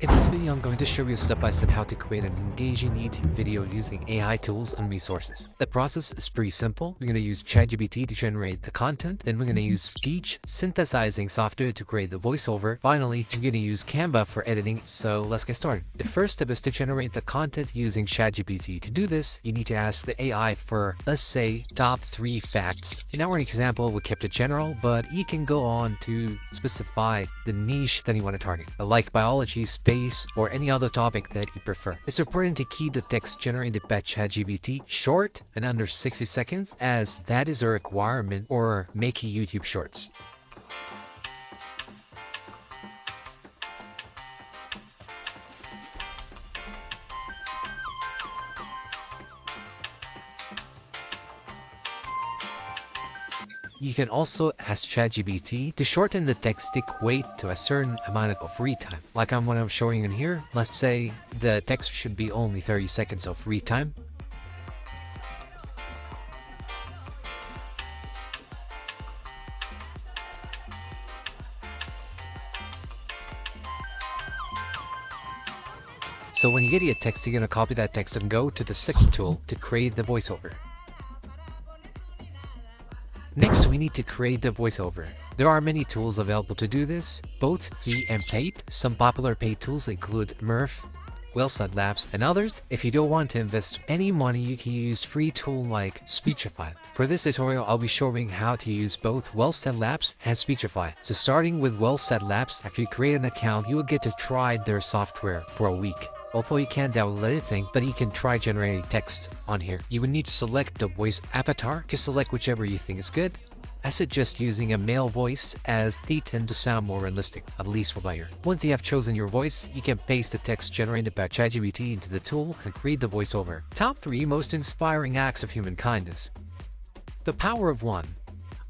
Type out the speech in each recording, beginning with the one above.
In this video, I'm going to show you step by step how to create an engaging YouTube video using AI tools and resources. The process is pretty simple. We're going to use ChatGPT to generate the content. Then we're going to use speech synthesizing software to create the voiceover. Finally, we're going to use Canva for editing. So let's get started. The first step is to generate the content using ChatGPT. To do this, you need to ask the AI for, let's say, top 3 facts. In our example, we kept it general, but you can go on to specify the niche that you want to target, like biology, space, or any other topic that you prefer. It's important to keep the text generated by ChatGPT short and under 60 seconds, as that is a requirement for making YouTube Shorts. You can also ask ChatGPT to shorten the text equate to a certain amount of read time. Like what I'm showing in here, let's say the text should be only 30 seconds of read time. So when you get your text, you're going to copy that text and go to the second tool to create the voiceover. Next, we need to create the voiceover. There are many tools available to do this, both free and paid. Some popular paid tools include Murph, Well-Said Labs, and others. If you don't want to invest any money, you can use free tool like Speechify. For this tutorial, I'll be showing how to use both Well-Said Labs and Speechify. So starting with Well-Said Labs, after you create an account, you will get to try their software for a week. Although you can't download anything, but you can try generating text on here. You would need to select the voice avatar. You can select whichever you think is good. I suggest using a male voice, as they tend to sound more realistic, at least for my ear. Once you have chosen your voice, you can paste the text generated by ChatGPT into the tool and create the voiceover. Top 3 most inspiring acts of human kindness. The power of one.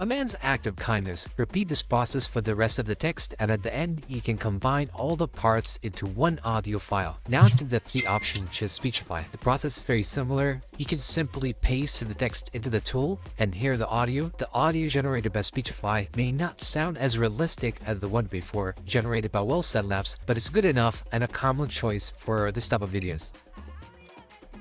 A man's act of kindness. Repeat this process for the rest of the text, and at the end, you can combine all the parts into one audio file. Now to the 3 option, which is Speechify. The process is very similar. You can simply paste the text into the tool and hear the audio. The audio generated by Speechify may not sound as realistic as the one before, generated by Well-Said Labs, but it's good enough and a common choice for this type of videos.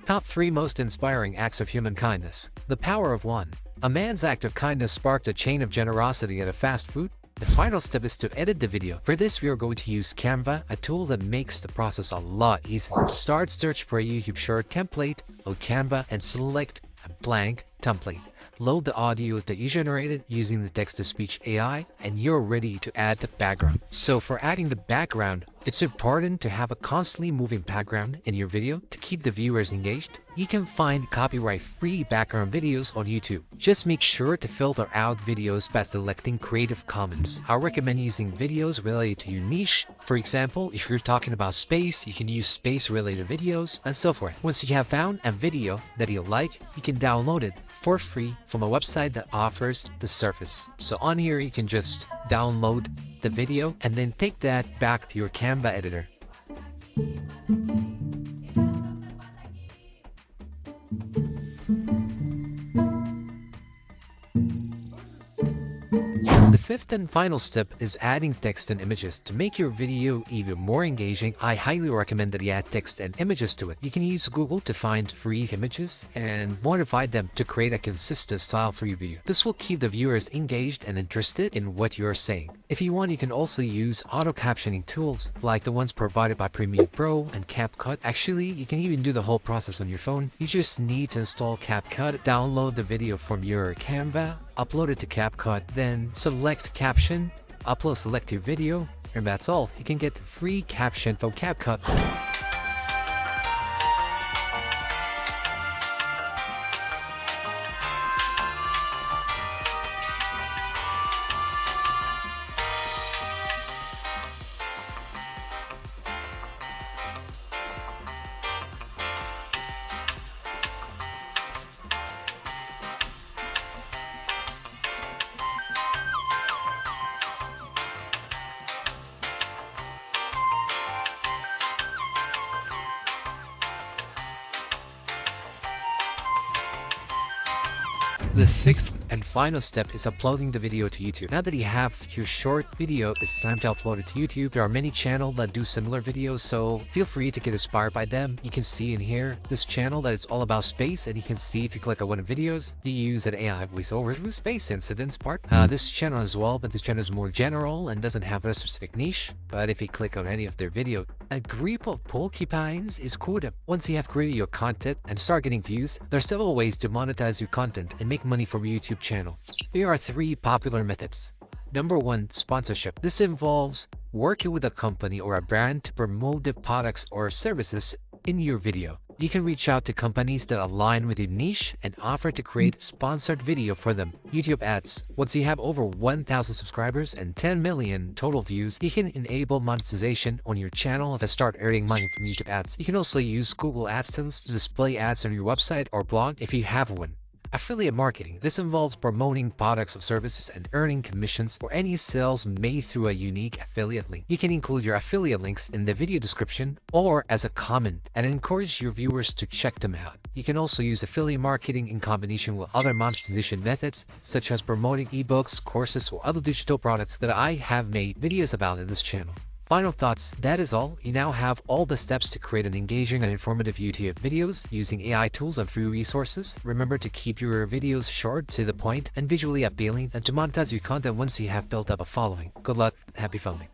Top 3 most inspiring acts of human kindness. The power of one. A man's act of kindness sparked a chain of generosity at a fast food. The final step is to edit the video. For this, we are going to use Canva, a tool that makes the process a lot easier. Start search for a YouTube short template, load Canva, and select a blank template. Load the audio that you generated using the text-to-speech AI, and you're ready to add the background. So for adding the background, it's important to have a constantly moving background in your video to keep the viewers engaged. You can find copyright-free background videos on YouTube. Just make sure to filter out videos by selecting Creative Commons. I recommend using videos related to your niche. For example, if you're talking about space, you can use space-related videos, and so forth. Once you have found a video that you like, you can download it for free from a website that offers the service. So on here, you can just download the video and then take that back to your Canva editor. The 5th and final step is adding text and images. To make your video even more engaging, I highly recommend that you add text and images to it. You can use Google to find free images and modify them to create a consistent style for your video. This will keep the viewers engaged and interested in what you're saying. If you want, you can also use auto-captioning tools like the ones provided by Premiere Pro and CapCut. Actually, you can even do the whole process on your phone. You just need to install CapCut, download the video from your Canva, upload it to CapCut, then select Caption, upload selected video, and that's all. You can get free caption from CapCut. The 6th and final step is uploading the video to YouTube. Now that you have your short video, it's time to upload it to YouTube. There are many channels that do similar videos, so feel free to get inspired by them. You can see in here this channel that is all about space, and you can see if you click on one of the videos, they use an AI voiceover through space incidents part. This channel as well, but this channel is more general and doesn't have a specific niche. But if you click on any of their video, a group of porcupines is quoted. Once you have created your content and start getting views, there are several ways to monetize your content and make money from your YouTube channel. Here are 3 popular methods. Number 1, sponsorship. This involves working with a company or a brand to promote the products or services in your video. You can reach out to companies that align with your niche and offer to create sponsored video for them. YouTube ads. Once you have over 1,000 subscribers and 10 million total views, you can enable monetization on your channel to start earning money from YouTube ads. You can also use Google AdSense to display ads on your website or blog if you have one. Affiliate marketing. This involves promoting products or services and earning commissions for any sales made through a unique affiliate link. You can include your affiliate links in the video description or as a comment and encourage your viewers to check them out. You can also use affiliate marketing in combination with other monetization methods, such as promoting ebooks, courses, or other digital products that I have made videos about in this channel. Final thoughts, that is all. You now have all the steps to create an engaging and informative YouTube videos using AI tools and free resources. Remember to keep your videos short, to the point, and visually appealing, and to monetize your content once you have built up a following. Good luck, happy filming.